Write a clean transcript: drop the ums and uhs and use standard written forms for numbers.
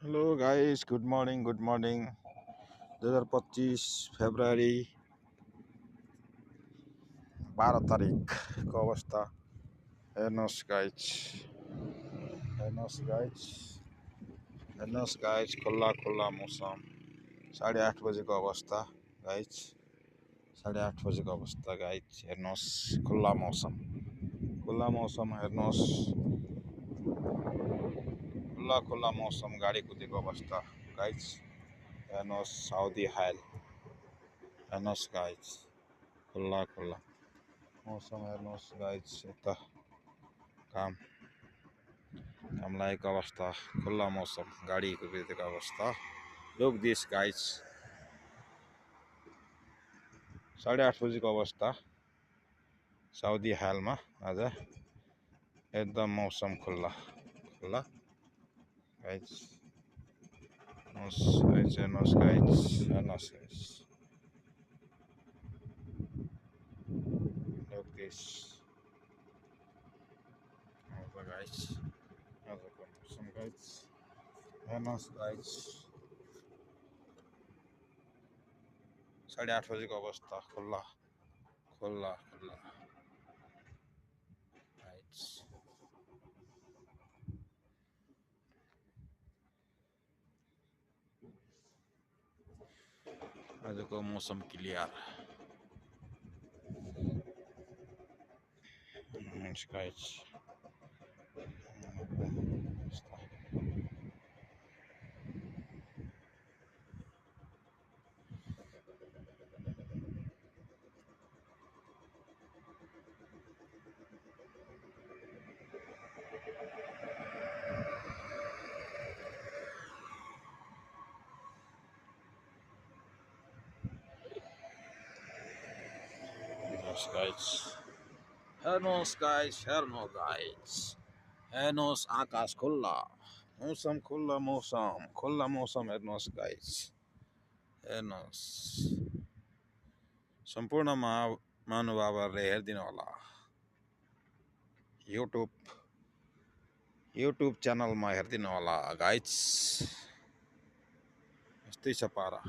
Hello guys, good morning 2025 February 12 तारिकको अवस्था हेर्नुहोस् गाइस। खुल्ला खुल्ला मौसम 8:30 बजेको अवस्था गाइस। 8:30 बजेको अवस्था गाइस, हेर्नुहोस्। खुल्ला मौसम हेर्नुहोस्। खुल्ला मौसम, गाडी कुदेको अवस्था गाइस। हेर्नुहोस् साउदी हाल, हेर्नुहोस् गाइस। खुल्ला मौसम हेर्नुहोस् गाइस। यता काम लागेको अवस्था, खुल्ला मौसम, गाडी कुदेको अवस्था। Look this guys. 8:30 बजेको अवस्था साउदी हालमा आज एकदम मौसम खुल्ला गाइस। हेर्नुहोस् गाइस। Look this. Guys. आजको मौसम गाइस, हेर्नुहोस् गाइस। 8:30 बजेको अवस्था खुल्ला गाइस। आजको मौसम क्लियर गाइस। हेर्नुहोस् आकाश खुल्ला मौसम हेर्नुहोस् गाइस। हेर्नुहोस्। सम्पूर्ण महानुभावहरूले हेरिदिनु होला। युट्युब च्यानलमा हेरिदिनु होला गाइस। यस्तै छ पारा।